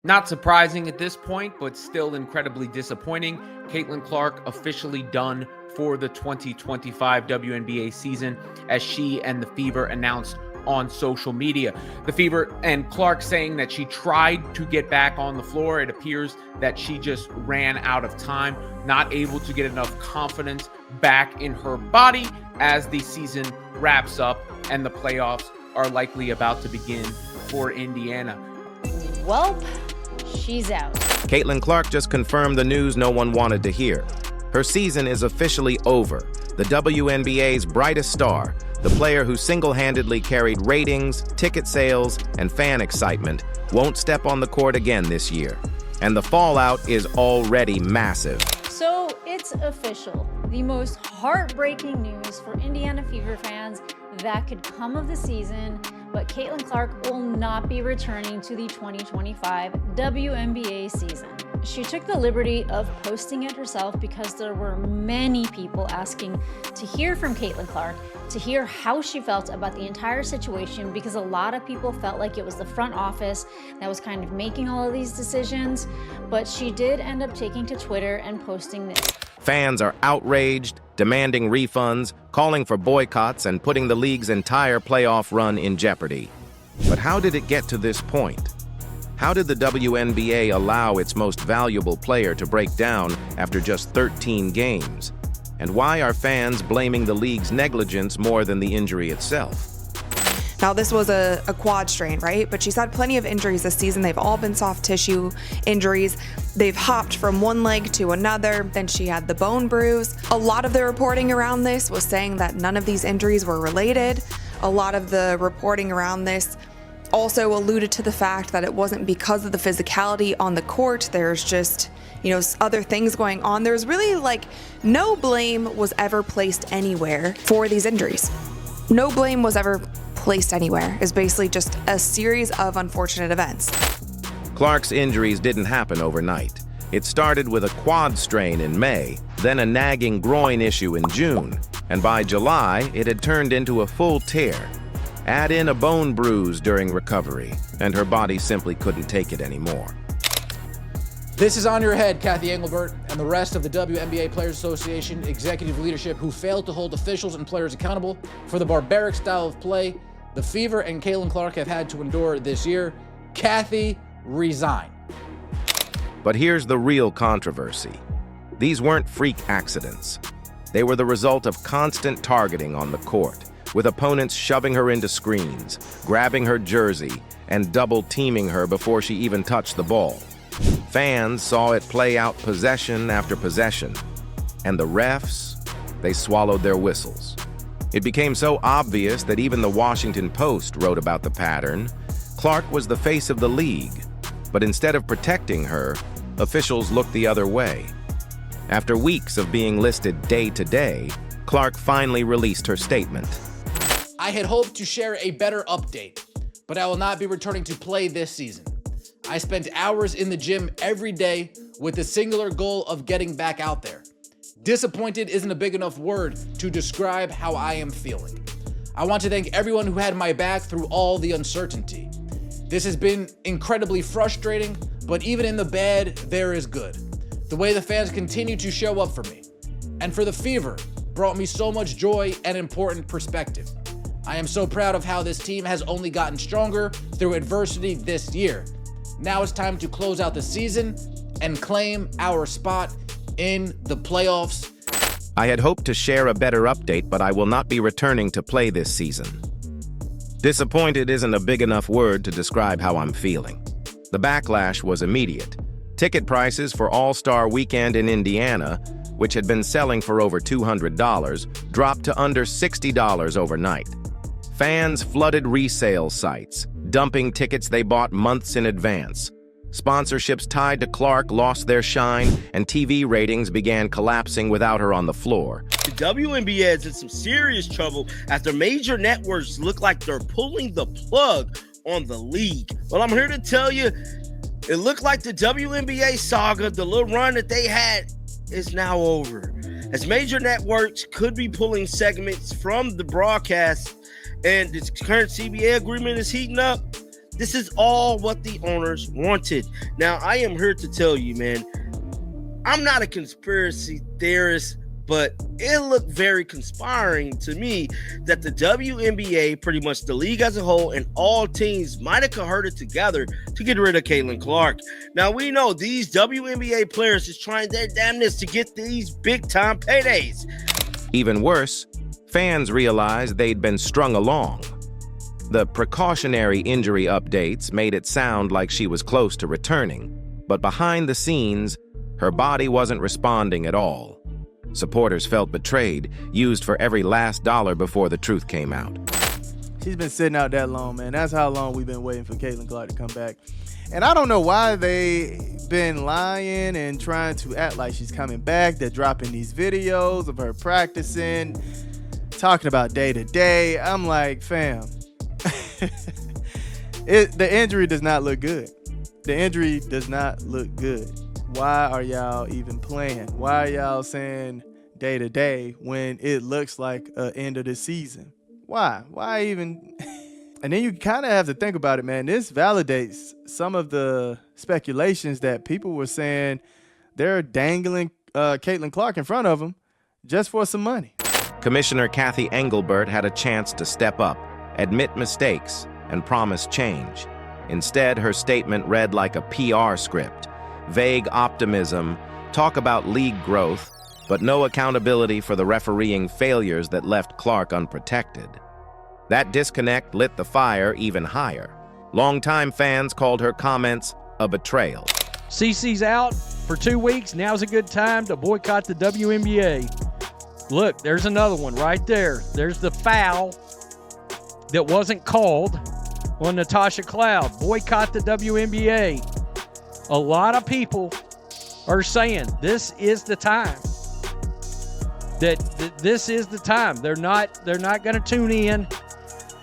Not surprising at this point, but still incredibly disappointing. Caitlin Clark officially done for the 2025 WNBA season, as she and the Fever announced on social media. The Fever and Clark saying that she tried to get back on the floor. It appears that she just ran out of time, not able to get enough confidence back in her body as the season wraps up and the playoffs are likely about to begin for Indiana. Welp, she's out. Caitlin Clark just confirmed the news no one wanted to hear. Her season is officially over. The WNBA's brightest star, the player who single-handedly carried ratings, ticket sales, and fan excitement, won't step on the court again this year. And the fallout is already massive. So it's official. The most heartbreaking news for Indiana Fever fans that could come of the season, but Caitlin Clark will not be returning to the 2025 WNBA season. She took the liberty of posting it herself because there were many people asking to hear from Caitlin Clark, to hear how she felt about the entire situation, because a lot of people felt like it was the front office that was kind of making all of these decisions, but she did end up taking to Twitter and posting this. Fans are outraged, demanding refunds, calling for boycotts, and putting the league's entire playoff run in jeopardy. But how did it get to this point? How did the WNBA allow its most valuable player to break down after just 13 games? And why are fans blaming the league's negligence more than the injury itself? Now, this was a quad strain, right? But she's had plenty of injuries this season. They've all been soft tissue injuries. They've hopped from one leg to another. Then she had the bone bruise. A lot of the reporting around this was saying that none of these injuries were related. A lot of the reporting around this also alluded to the fact that it wasn't because of the physicality on the court. There's just, other things going on. There's really no blame was ever placed anywhere for these injuries. No blame was ever placed anywhere. It's basically just a series of unfortunate events. Clark's injuries didn't happen overnight. It started with a quad strain in May, then a nagging groin issue in June, and by July, it had turned into a full tear. Add in a bone bruise during recovery, and her body simply couldn't take it anymore. This is on your head, Kathy Engelbert, and the rest of the WNBA Players Association executive leadership who failed to hold officials and players accountable for the barbaric style of play the Fever and Caitlin Clark have had to endure this year. Kathy, resign. But here's the real controversy. These weren't freak accidents. They were the result of constant targeting on the court, with opponents shoving her into screens, grabbing her jersey, and double-teaming her before she even touched the ball. Fans saw it play out possession after possession, and the refs, they swallowed their whistles. It became so obvious that even the Washington Post wrote about the pattern. Clark was the face of the league, but instead of protecting her, officials looked the other way. After weeks of being listed day to day, Clark finally released her statement. I had hoped to share a better update, but I will not be returning to play this season. I spent hours in the gym every day with the singular goal of getting back out there. Disappointed isn't a big enough word to describe how I am feeling. I want to thank everyone who had my back through all the uncertainty. This has been incredibly frustrating, but even in the bad, there is good. The way the fans continue to show up for me, and for the Fever, brought me so much joy and important perspective. I am so proud of how this team has only gotten stronger through adversity this year. Now it's time to close out the season and claim our spot in the playoffs. I had hoped to share a better update, but I will not be returning to play this season. Disappointed isn't a big enough word to describe how I'm feeling. The backlash was immediate. Ticket prices for All-Star Weekend in Indiana, which had been selling for over $200, dropped to under $60 overnight. Fans flooded resale sites, dumping tickets they bought months in advance. Sponsorships tied to Clark lost their shine, and TV ratings began collapsing without her on the floor. The WNBA is in some serious trouble after major networks look like they're pulling the plug on the league. Well, I'm here to tell you, it looked like the WNBA saga, the little run that they had, is now over, as major networks could be pulling segments from the broadcast, and this current CBA agreement is heating up. This is all what the owners wanted. Now, I am here to tell you, man, I'm not a conspiracy theorist, but it looked very conspiring to me that the WNBA, pretty much the league as a whole, and all teams might have cohorted together to get rid of Caitlin Clark. Now, we know these WNBA players is trying their damnness to get these big-time paydays. Even worse, fans realized they'd been strung along. The precautionary injury updates made it sound like she was close to returning, but behind the scenes, her body wasn't responding at all. Supporters felt betrayed, used for every last dollar before the truth came out. She's been sitting out that long, man. That's how long we've been waiting for Caitlin Clark to come back. And I don't know why they've been lying and trying to act like she's coming back. They're dropping these videos of her practicing, talking about day to day. I'm like, fam, the injury does not look good. The injury does not look good. Why are y'all even playing? Why are y'all saying day to day when it looks like an end of the season? Why? Why even? And then you kind of have to think about it, man. This validates some of the speculations that people were saying they're dangling Caitlin Clark in front of them just for some money. Commissioner Kathy Engelbert had a chance to step up, admit mistakes, and promise change. Instead, her statement read like a PR script. Vague optimism, talk about league growth, but no accountability for the refereeing failures that left Clark unprotected. That disconnect lit the fire even higher. Longtime fans called her comments a betrayal. CC's out for 2 weeks. Now's a good time to boycott the WNBA. Look, there's another one right there. There's the foul that wasn't called on Natasha Cloud. Boycott the WNBA. A lot of people are saying this is the time. That this is the time. They're not going to tune in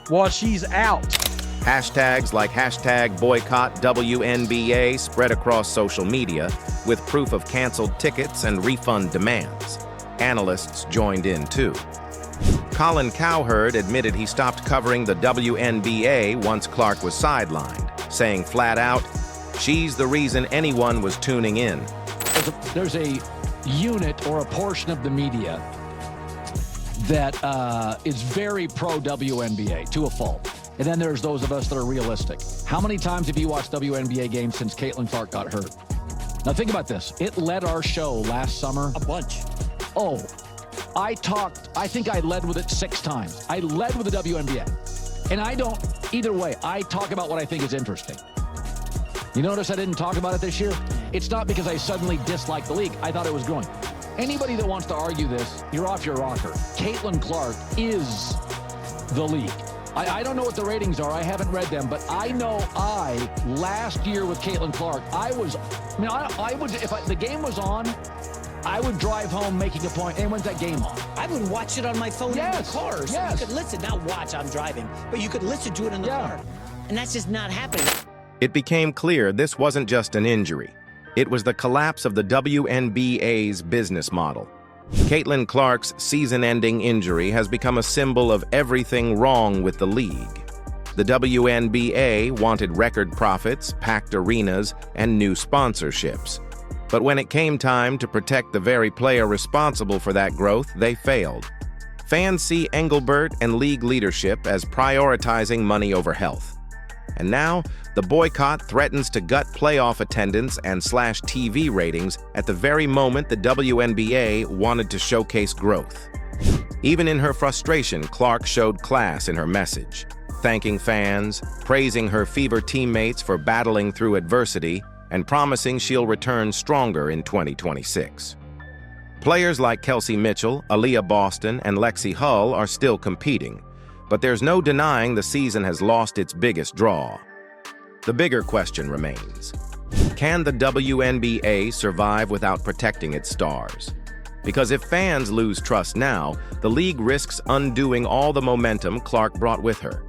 while she's out. Hashtags like hashtag boycott WNBA spread across social media with proof of canceled tickets and refund demands. Analysts joined in too. Colin Cowherd admitted he stopped covering the WNBA once Clark was sidelined, saying flat out, "She's the reason anyone was tuning in." There's a unit or a portion of the media that is very pro-WNBA to a fault. And then there's those of us that are realistic. How many times have you watched WNBA games since Caitlin Clark got hurt? Now think about this. It led our show last summer. A bunch. Oh, I think I led with it 6 times. I led with the WNBA. And either way, I talk about what I think is interesting. You notice I didn't talk about it this year? It's not because I suddenly disliked the league. I thought it was growing. Anybody that wants to argue this, you're off your rocker. Caitlin Clark is the league. I don't know what the ratings are. I haven't read them, but I know last year with Caitlin Clark, I would, if the game was on, I would drive home making a point. And when's that game on? I would watch it on my phone in the car. So yes. you could listen, not watch, I'm driving, but you could listen to it in the car. And that's just not happening. It became clear this wasn't just an injury. It was the collapse of the WNBA's business model. Caitlin Clark's season-ending injury has become a symbol of everything wrong with the league. The WNBA wanted record profits, packed arenas, and new sponsorships. But when it came time to protect the very player responsible for that growth, they failed. Fans see Engelbert and league leadership as prioritizing money over health. And now, the boycott threatens to gut playoff attendance and slash TV ratings at the very moment the WNBA wanted to showcase growth. Even in her frustration, Clark showed class in her message, thanking fans, praising her Fever teammates for battling through adversity, and promising she'll return stronger in 2026. Players like Kelsey Mitchell, Aaliyah Boston, and Lexi Hull are still competing, but there's no denying the season has lost its biggest draw. The bigger question remains: can the WNBA survive without protecting its stars? Because if fans lose trust now, the league risks undoing all the momentum Clark brought with her.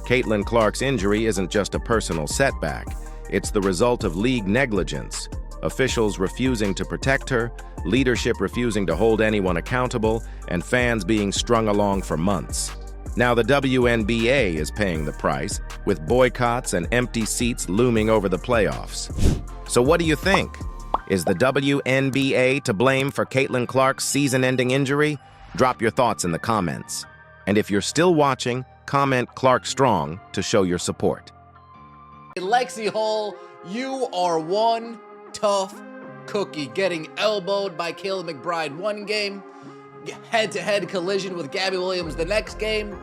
Caitlin Clark's injury isn't just a personal setback. It's the result of league negligence, officials refusing to protect her, leadership refusing to hold anyone accountable, and fans being strung along for months. Now the WNBA is paying the price, with boycotts and empty seats looming over the playoffs. So what do you think? Is the WNBA to blame for Caitlin Clark's season-ending injury? Drop your thoughts in the comments. And if you're still watching, comment Clark Strong to show your support. Lexi Hull, you are one tough cookie, getting elbowed by Kayla McBride one game, head-to-head collision with Gabby Williams the next game,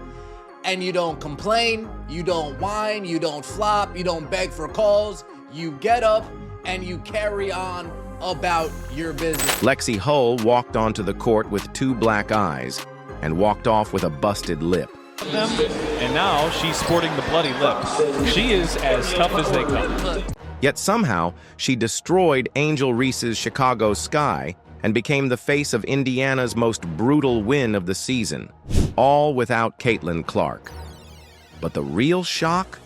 and you don't complain, you don't whine, you don't flop, you don't beg for calls, you get up and you carry on about your business. Lexi Hull walked onto the court with 2 black eyes and walked off with a busted lip. And now she's sporting the bloody lip. She is as tough as they come. Yet somehow, she destroyed Angel Reese's Chicago Sky and became the face of Indiana's most brutal win of the season, all without Caitlin Clark. But the real shock?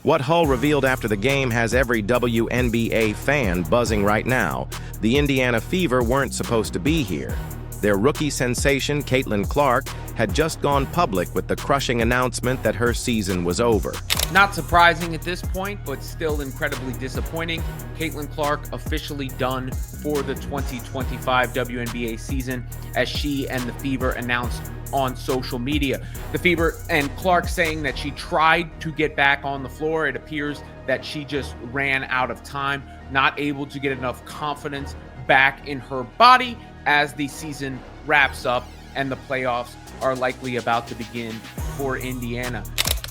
What Hull revealed after the game has every WNBA fan buzzing right now. The Indiana Fever weren't supposed to be here. Their rookie sensation, Caitlin Clark, had just gone public with the crushing announcement that her season was over. Not surprising at this point, but still incredibly disappointing. Caitlin Clark officially done for the 2025 WNBA season, as she and the Fever announced on social media. The Fever and Clark saying that she tried to get back on the floor. It appears that she just ran out of time, not able to get enough confidence back in her body as the season wraps up and the playoffs are likely about to begin for Indiana.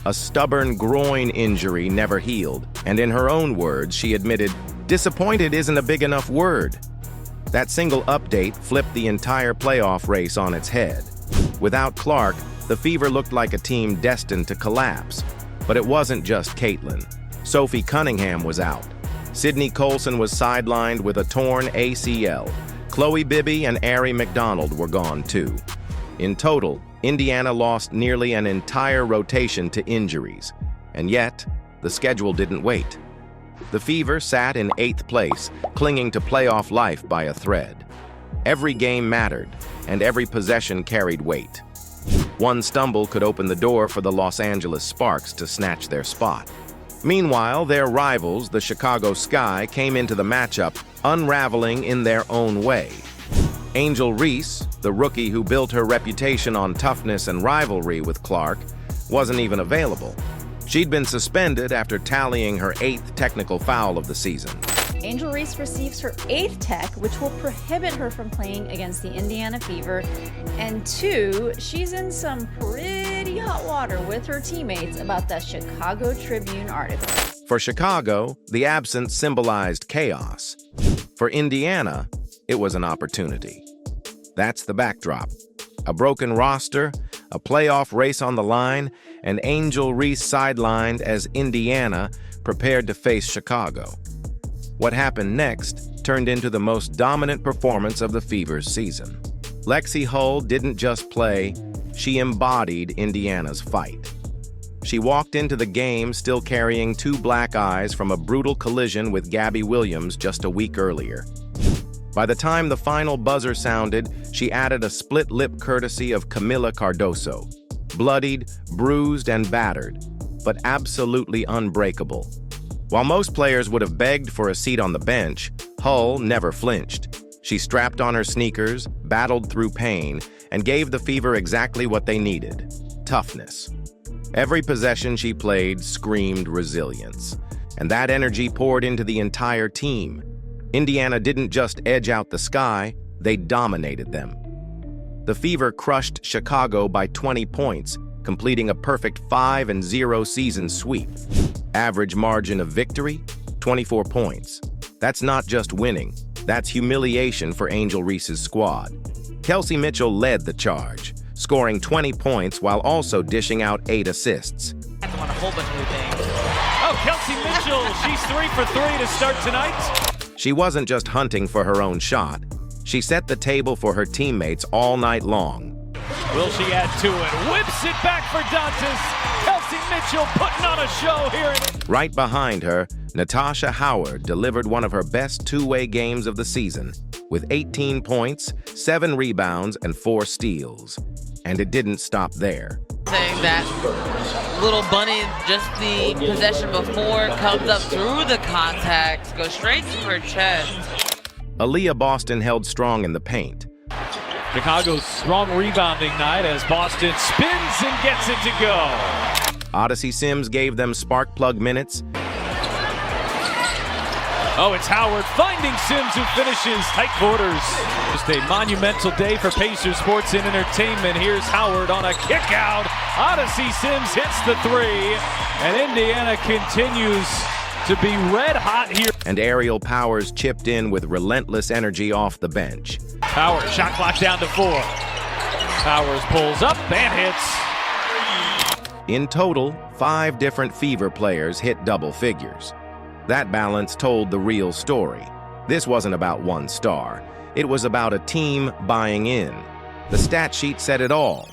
A stubborn groin injury never healed, and in her own words, she admitted, "Disappointed isn't a big enough word." That single update flipped the entire playoff race on its head. Without Clark, the Fever looked like a team destined to collapse. But it wasn't just Caitlin. Sophie Cunningham was out. Sydney Colson was sidelined with a torn ACL. Chloe Bibby and Ari McDonald were gone too. In total, Indiana lost nearly an entire rotation to injuries. And yet, the schedule didn't wait. The Fever sat in 8th place, clinging to playoff life by a thread. Every game mattered, and every possession carried weight. One stumble could open the door for the Los Angeles Sparks to snatch their spot. Meanwhile, their rivals, the Chicago Sky, came into the matchup, unraveling in their own way. Angel Reese, the rookie who built her reputation on toughness and rivalry with Clark, wasn't even available. She'd been suspended after tallying her 8th technical foul of the season. Angel Reese receives her 8th tech, which will prohibit her from playing against the Indiana Fever. And 2, she's in some pretty hot water with her teammates about the Chicago Tribune article. For Chicago, the absence symbolized chaos. For Indiana, it was an opportunity. That's the backdrop. A broken roster, a playoff race on the line, and Angel Reese sidelined as Indiana prepared to face Chicago. What happened next turned into the most dominant performance of the Fever's season. Lexi Hull didn't just play, she embodied Indiana's fight. She walked into the game still carrying 2 black eyes from a brutal collision with Gabby Williams just a week earlier. By the time the final buzzer sounded, she added a split lip courtesy of Camila Cardoso. Bloodied, bruised, and battered, but absolutely unbreakable. While most players would have begged for a seat on the bench, Hull never flinched. She strapped on her sneakers, battled through pain, and gave the Fever exactly what they needed: toughness. Every possession she played screamed resilience, and that energy poured into the entire team. Indiana didn't just edge out the Sky, they dominated them. The Fever crushed Chicago by 20 points, completing a perfect 5-0 season sweep. Average margin of victory, 24 points. That's not just winning, that's humiliation for Angel Reese's squad. Kelsey Mitchell led the charge, scoring 20 points while also dishing out 8 assists. On a whole bunch of new things. Oh, Kelsey Mitchell, she's 3 for 3 to start tonight. She wasn't just hunting for her own shot. She set the table for her teammates all night long. Will she add to it? Whips it back for Dantas. Kelsey Mitchell putting on a show here. Right behind her, Natasha Howard delivered one of her best two-way games of the season, with 18 points, 7 rebounds, and 4 steals. And it didn't stop there. saying that little bunny, just the possession before, comes up through the contact, goes straight to her chest. Aaliyah Boston held strong in the paint. Chicago's strong rebounding night as Boston spins and gets it to go. Odyssey Sims gave them spark plug minutes. Oh, it's Howard finding Sims, who finishes tight quarters. Just a monumental day for Pacers Sports and Entertainment. Here's Howard on a kick out. Odyssey Sims hits the three, and Indiana continues to be red hot here. And Aerial Powers chipped in with relentless energy off the bench. Powers, shot clock down to 4. Powers pulls up and hits. In total, 5 different Fever players hit double figures. That balance told the real story. This wasn't about one star. It was about a team buying in. The stat sheet said it all.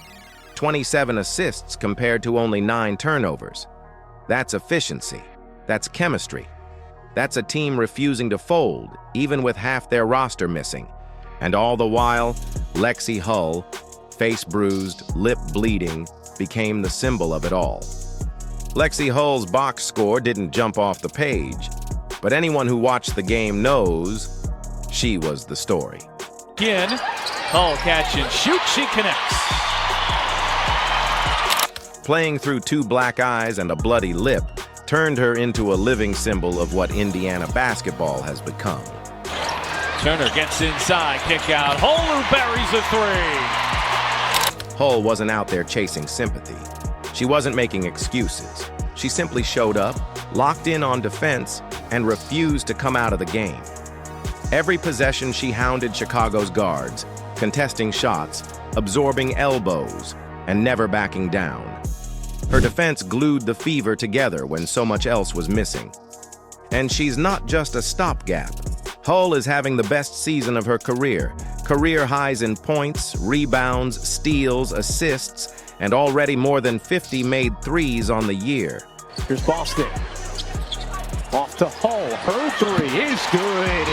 27 assists compared to only 9 turnovers. That's efficiency. That's chemistry. That's a team refusing to fold, even with half their roster missing. And all the while, Lexi Hull, face bruised, lip bleeding, became the symbol of it all. Lexi Hull's box score didn't jump off the page, but anyone who watched the game knows she was the story. Again, Hull catch and shoot, she connects. Playing through 2 black eyes and a bloody lip turned her into a living symbol of what Indiana basketball has become. Turner gets inside, kick out, Hull who buries a 3. Hull wasn't out there chasing sympathy. She wasn't making excuses. She simply showed up, locked in on defense, and refused to come out of the game. Every possession she hounded Chicago's guards, contesting shots, absorbing elbows, and never backing down. Her defense glued the Fever together when so much else was missing. And she's not just a stopgap. Hull is having the best season of her career. Career highs in points, rebounds, steals, assists, and already more than 50 made threes on the year. Here's Boston. Off to Hull. Her 3 is good.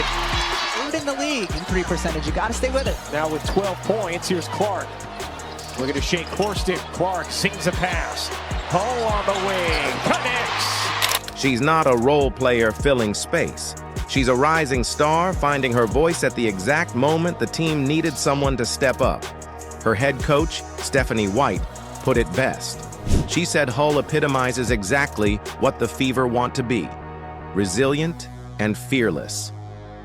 Third in the league in 3 percentage. You got to stay with it. Now with 12 points, here's Clark. Looking to shake Corstick. Clark sings a pass. Hull on the wing. Connects. She's not a role player filling space. She's a rising star, finding her voice at the exact moment the team needed someone to step up. Her head coach, Stephanie White, put it best. She said Hull epitomizes exactly what the Fever want to be: resilient and fearless.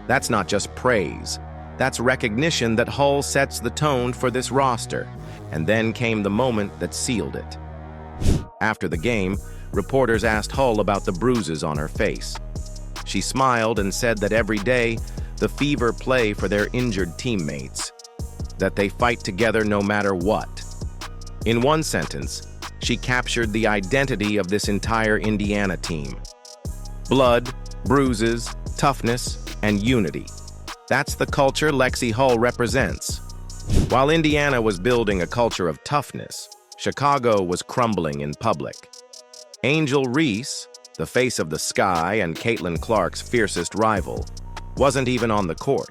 That's not just praise. That's recognition that Hull sets the tone for this roster. And then came the moment that sealed it. After the game, reporters asked Hull about the bruises on her face. She smiled and said that every day, the Fever play for their injured teammates, that they fight together no matter what. In one sentence, she captured the identity of this entire Indiana team. Blood, bruises, toughness, and unity. That's the culture Lexi Hull represents. While Indiana was building a culture of toughness, Chicago was crumbling in public. Angel Reese, the face of the Sky and Caitlin Clark's fiercest rival, wasn't even on the court.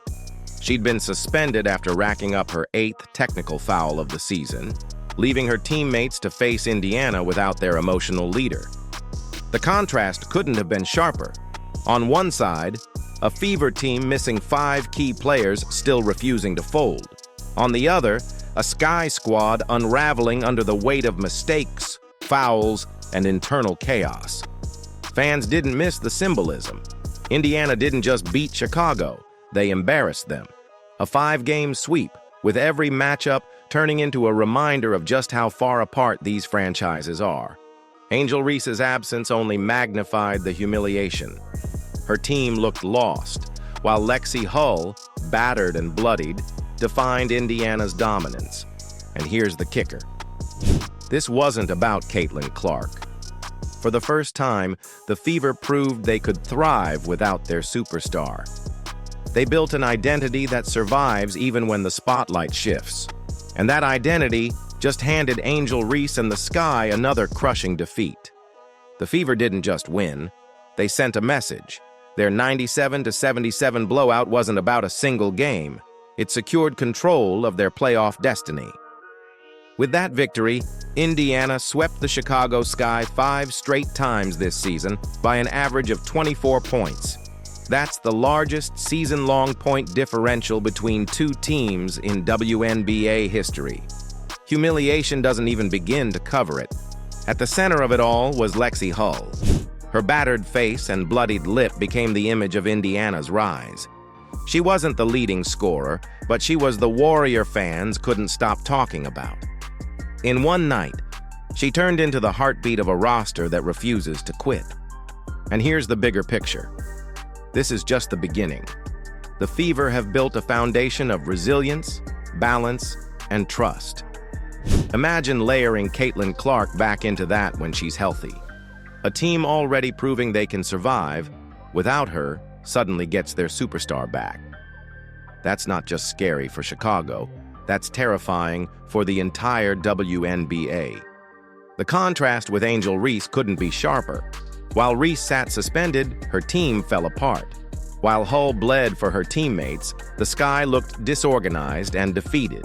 She'd been suspended after racking up her 8th technical foul of the season, leaving her teammates to face Indiana without their emotional leader. The contrast couldn't have been sharper. On one side, a Fever team missing 5 key players still refusing to fold. On the other, a Sky squad unraveling under the weight of mistakes, fouls, and internal chaos. Fans didn't miss the symbolism. Indiana didn't just beat Chicago, they embarrassed them. A 5-game sweep, with every matchup turning into a reminder of just how far apart these franchises are. Angel Reese's absence only magnified the humiliation. Her team looked lost, while Lexi Hull, battered and bloodied, defined Indiana's dominance. And here's the kicker. This wasn't about Caitlin Clark. For the first time, the Fever proved they could thrive without their superstar. They built an identity that survives even when the spotlight shifts. And that identity just handed Angel Reese and the Sky another crushing defeat. The Fever didn't just win, they sent a message. Their 97-77 blowout wasn't about a single game. It secured control of their playoff destiny. With that victory, Indiana swept the Chicago Sky 5 straight times this season by an average of 24 points. That's the largest season-long point differential between two teams in WNBA history. Humiliation doesn't even begin to cover it. At the center of it all was Lexi Hull. Her battered face and bloodied lip became the image of Indiana's rise. She wasn't the leading scorer, but she was the warrior fans couldn't stop talking about. In one night, she turned into the heartbeat of a roster that refuses to quit. And here's the bigger picture. This is just the beginning. The Fever have built a foundation of resilience, balance, and trust. Imagine layering Caitlin Clark back into that when she's healthy. A team already proving they can survive, without her, suddenly gets their superstar back. That's not just scary for Chicago, that's terrifying for the entire WNBA. The contrast with Angel Reese couldn't be sharper. While Reese sat suspended, her team fell apart. While Hull bled for her teammates, the Sky looked disorganized and defeated.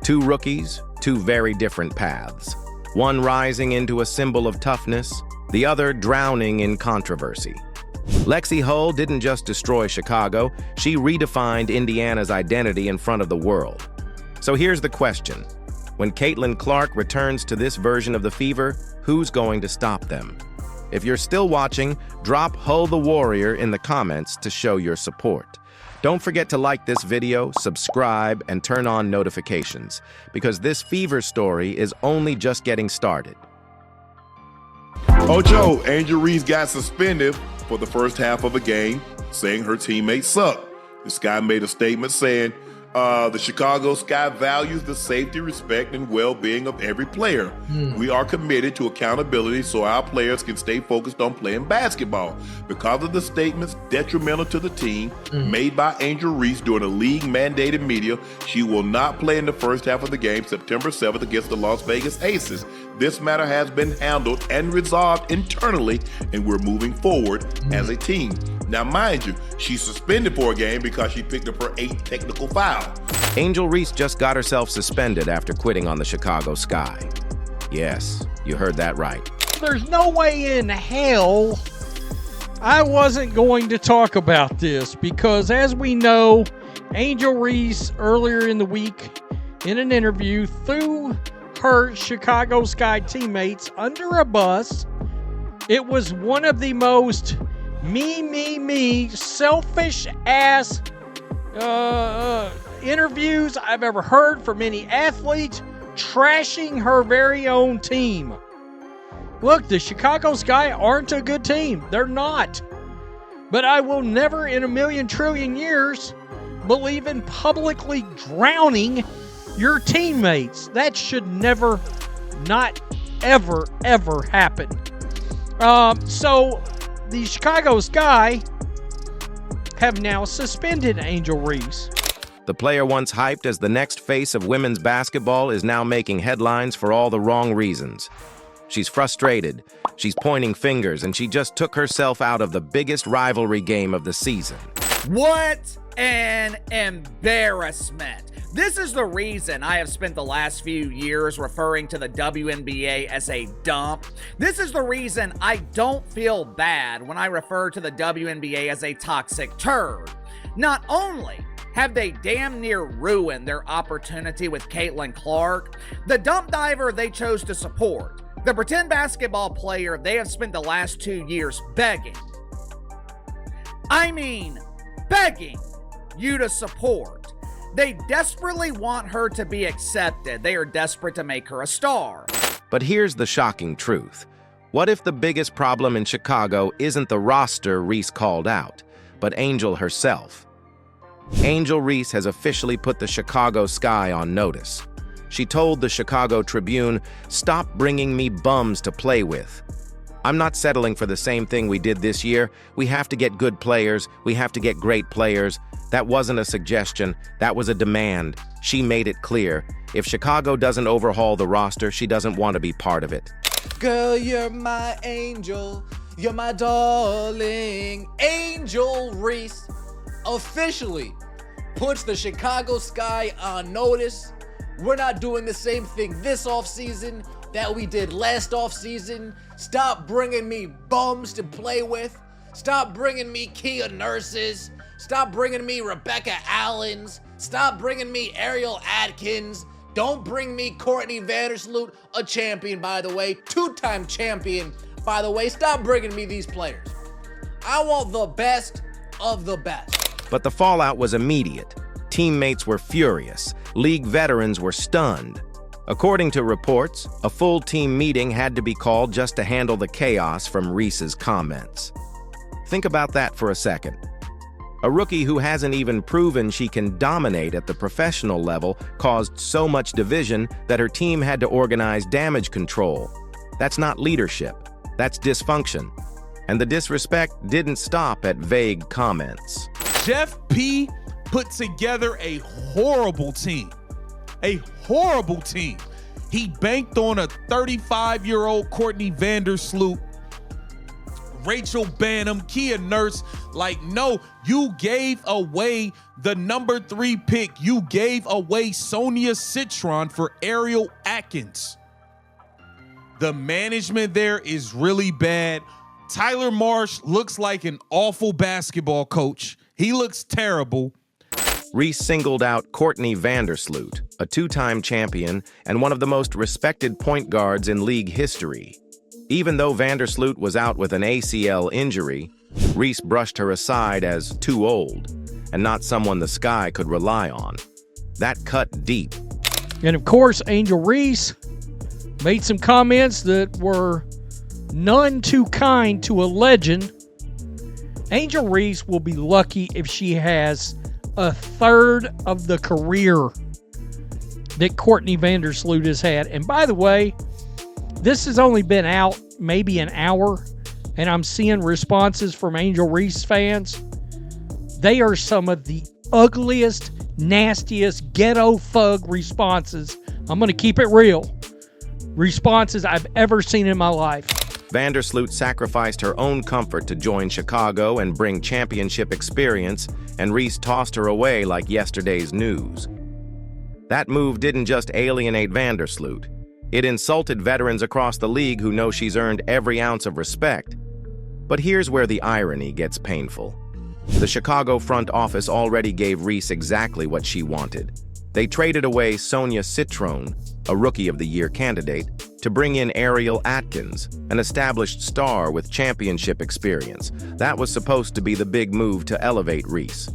Two rookies, two very different paths. One rising into a symbol of toughness, the other drowning in controversy. Lexi Hull didn't just destroy Chicago, she redefined Indiana's identity in front of the world. So here's the question. When Caitlin Clark returns to this version of the Fever, who's going to stop them? If you're still watching, drop Hull the Warrior in the comments to show your support. Don't forget to like this video, subscribe, and turn on notifications, because this Fever story is only just getting started. Ocho, Angel Reese got suspended for the first half of a game, saying her teammates suck. The Sky made a statement saying, the Chicago Sky values the safety, respect, and well-being of every player. We are committed to accountability so our players can stay focused on playing basketball. Because of the statements detrimental to the team made by Angel Reese during a league-mandated media, she will not play in the first half of the game September 7th against the Las Vegas Aces. This matter has been handled and resolved internally, and we're moving forward as a team. Now, mind you, she's suspended for a game because she picked up her 8th technical foul. Angel Reese just got herself suspended after quitting on the Chicago Sky. Yes, you heard that right. There's no way in hell I wasn't going to talk about this, because as we know, Angel Reese earlier in the week in an interview threw her Chicago Sky teammates under a bus. It was one of the most me, selfish ass interviews I've ever heard from any athlete, trashing her very own team. Look, the Chicago Sky aren't a good team. They're not. But I will never in a million trillion years believe in publicly drowning your teammates. That should never, not ever happen. So the Chicago Sky have now suspended Angel Reese. The player once hyped as the next face of women's basketball is now making headlines for all the wrong reasons. She's frustrated, she's pointing fingers, and she just took herself out of the biggest rivalry game of the season. What an embarrassment. This is the reason I have spent the last few years referring to the WNBA as a dump. This is the reason I don't feel bad when I refer to the WNBA as a toxic turd. Not only have they damn near ruined their opportunity with Caitlin Clark, the dump diver they chose to support, the pretend basketball player they have spent the last 2 years begging you to support. They desperately want her to be accepted. They are desperate to make her a star. But here's the shocking truth. What if the biggest problem in Chicago isn't the roster Reese called out, but Angel herself? Angel Reese has officially put the Chicago Sky on notice. She told the Chicago Tribune, "Stop bringing me bums to play with. I'm not settling for the same thing we did this year. We have to get good players. We have to get great players. That wasn't a suggestion. That was a demand. She made it clear. If Chicago doesn't overhaul the roster, she doesn't want to be part of it." Girl, you're my angel. You're my darling. Angel Reese officially puts the Chicago Sky on notice We're not doing the same thing this offseason that we did last offseason. Stop bringing me bums to play with. Stop bringing me Kia Nurses. Stop bringing me Rebecca Allens. Stop bringing me Ariel Atkins. Don't bring me Courtney Vandersloot, a champion, by the way, two-time champion, by the way. Stop bringing me these players. I want the best of the best. But the fallout was immediate. Teammates were furious. League veterans were stunned. According to reports, a full team meeting had to be called just to handle the chaos from Reese's comments. Think about that for a second. A rookie who hasn't even proven she can dominate at the professional level caused so much division that her team had to organize damage control. That's not leadership. That's dysfunction. And the disrespect didn't stop at vague comments. Jeff P. put together a horrible team. A horrible team. He banked on a 35-year-old Courtney Vandersloot, Rachel Banham, Kia Nurse. Like, no, you gave away the number 3 pick. You gave away Sonia Citron for Ariel Atkins. The management there is really bad. Tyler Marsh looks like an awful basketball coach. He looks terrible. Reese singled out Courtney Vandersloot, a 2-time champion and one of the most respected point guards in league history. Even though Vandersloot was out with an ACL injury, Reese brushed her aside as too old and not someone the Sky could rely on. That cut deep. And of course, Angel Reese made some comments that were none too kind to a legend. Angel Reese will be lucky if she has a third of the career that Courtney Vandersloot has had. And by the way, this has only been out maybe an hour, and I'm seeing responses from Angel Reese fans. They are some of the ugliest, nastiest, ghetto thug responses. I'm going to keep it real. Responses I've ever seen in my life. Vandersloot sacrificed her own comfort to join Chicago and bring championship experience, and Reese tossed her away like yesterday's news. That move didn't just alienate Vandersloot. It insulted veterans across the league who know she's earned every ounce of respect. But here's where the irony gets painful. The Chicago front office already gave Reese exactly what she wanted. They traded away Sonia Citron, a Rookie of the Year candidate, to bring in Ariel Atkins, an established star with championship experience. That was supposed to be the big move to elevate Reese.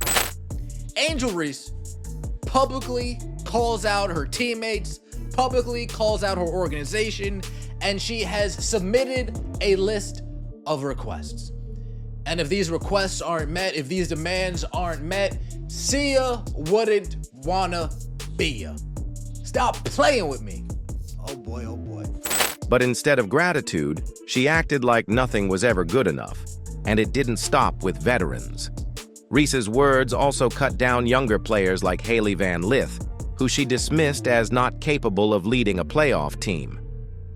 Angel Reese publicly calls out her teammates, publicly calls out her organization, and she has submitted a list of requests. And if these requests aren't met, if these demands aren't met, Sia wouldn't wanna be ya. Stop playing with me. Oh boy, oh boy. But instead of gratitude, she acted like nothing was ever good enough. And it didn't stop with veterans. Reese's words also cut down younger players like Haley Van Lith, who she dismissed as not capable of leading a playoff team.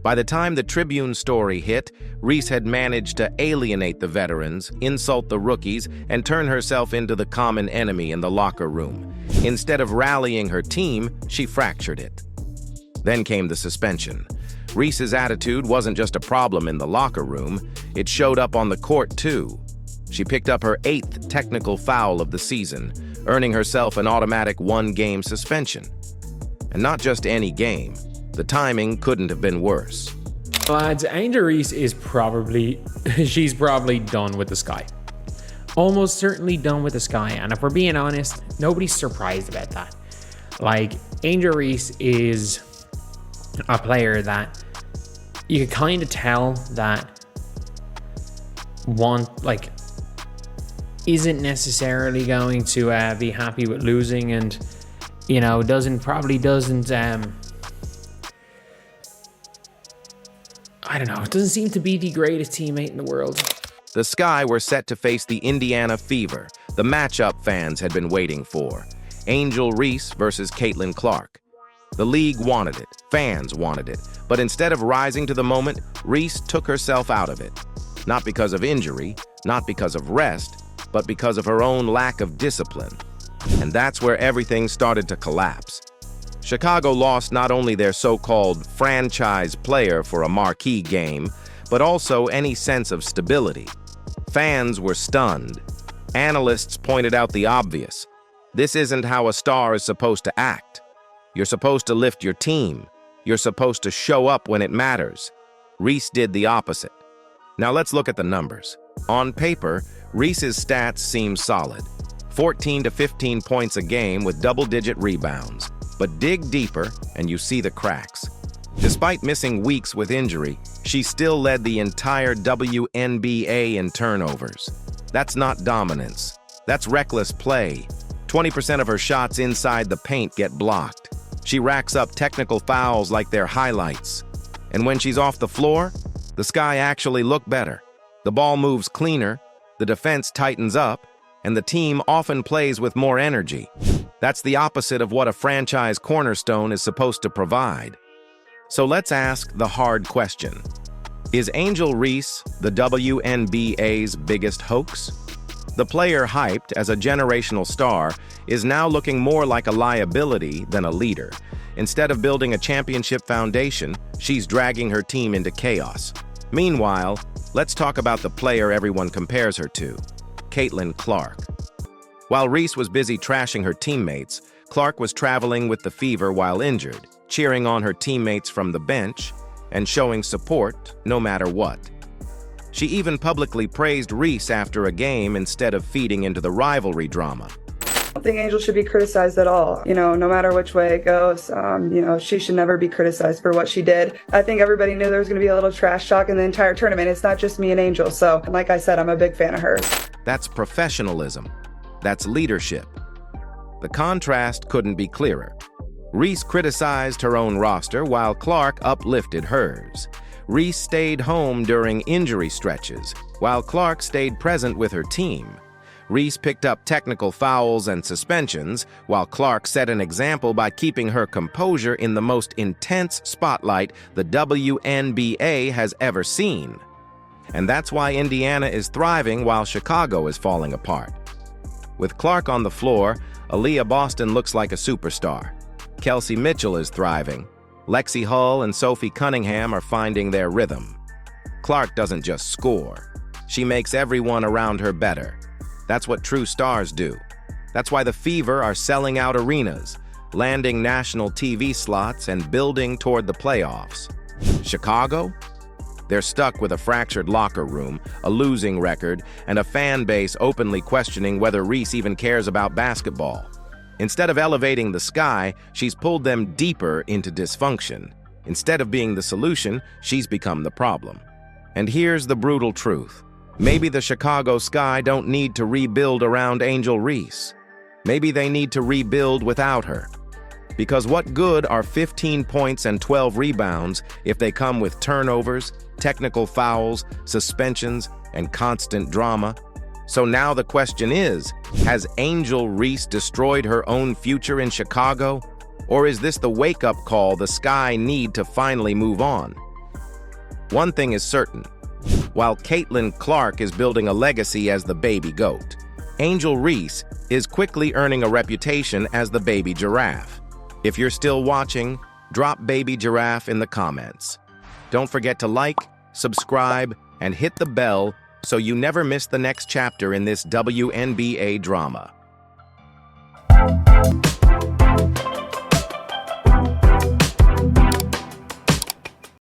By the time the Tribune story hit, Reese had managed to alienate the veterans, insult the rookies, and turn herself into the common enemy in the locker room. Instead of rallying her team, she fractured it. Then came the suspension. Reese's attitude wasn't just a problem in the locker room, it showed up on the court too. She picked up her 8th technical foul of the season, earning herself an automatic 1-game suspension. And not just any game. The timing couldn't have been worse. Lads, Angel Reese is she's probably done with the Sky. Almost certainly done with the Sky. And if we're being honest, nobody's surprised about that. Like, Angel Reese is a player that you can kind of tell that isn't necessarily going to be happy with losing, and doesn't I don't know, it doesn't seem to be the greatest teammate in the world. The Sky were set to face the Indiana Fever, the matchup fans had been waiting for. Angel Reese versus Caitlin Clark. The league wanted it, fans wanted it, but instead of rising to the moment, Reese took herself out of it. Not because of injury, not because of rest, but because of her own lack of discipline. And that's where everything started to collapse. Chicago lost not only their so-called franchise player for a marquee game, but also any sense of stability. Fans were stunned. Analysts pointed out the obvious. This isn't how a star is supposed to act. You're supposed to lift your team. You're supposed to show up when it matters. Reese did the opposite. Now let's look at the numbers. On paper, Reese's stats seem solid. 14 to 15 points a game with double-digit rebounds. But dig deeper and you see the cracks. Despite missing weeks with injury, she still led the entire WNBA in turnovers. That's not dominance. That's reckless play. 20% of her shots inside the paint get blocked. She racks up technical fouls like they're highlights. And when she's off the floor, the Sky actually look better. The ball moves cleaner, the defense tightens up, and the team often plays with more energy. That's the opposite of what a franchise cornerstone is supposed to provide. So let's ask the hard question. Is Angel Reese the WNBA's biggest hoax? The player hyped as a generational star is now looking more like a liability than a leader. Instead of building a championship foundation, she's dragging her team into chaos. Meanwhile, let's talk about the player everyone compares her to, Caitlin Clark. While Reese was busy trashing her teammates, Clark was traveling with the Fever while injured, cheering on her teammates from the bench and showing support no matter what. She even publicly praised Reese after a game instead of feeding into the rivalry drama. I don't think Angel should be criticized at all. No matter which way it goes, she should never be criticized for what she did. I think everybody knew there was going to be a little trash talk in the entire tournament. It's not just me and Angel. So, like I said, I'm a big fan of hers. That's professionalism. That's leadership. The contrast couldn't be clearer. Reese criticized her own roster while Clark uplifted hers. Reese stayed home during injury stretches, while Clark stayed present with her team. Reese picked up technical fouls and suspensions, while Clark set an example by keeping her composure in the most intense spotlight the WNBA has ever seen. And that's why Indiana is thriving while Chicago is falling apart. With Clark on the floor, Aaliyah Boston looks like a superstar. Kelsey Mitchell is thriving. Lexi Hull and Sophie Cunningham are finding their rhythm. Clark doesn't just score. She makes everyone around her better. That's what true stars do. That's why the Fever are selling out arenas, landing national TV slots, and building toward the playoffs. Chicago? They're stuck with a fractured locker room, a losing record, and a fan base openly questioning whether Reese even cares about basketball. Instead of elevating the Sky, she's pulled them deeper into dysfunction. Instead of being the solution, she's become the problem. And here's the brutal truth. Maybe the Chicago Sky don't need to rebuild around Angel Reese. Maybe they need to rebuild without her. Because what good are 15 points and 12 rebounds if they come with turnovers, technical fouls, suspensions, and constant drama? So now the question is, has Angel Reese destroyed her own future in Chicago? Or is this the wake-up call the Sky need to finally move on? One thing is certain. While Caitlin Clark is building a legacy as the baby goat, Angel Reese is quickly earning a reputation as the baby giraffe. If you're still watching, drop baby giraffe in the comments. Don't forget to like, subscribe, and hit the bell so you never miss the next chapter in this WNBA drama.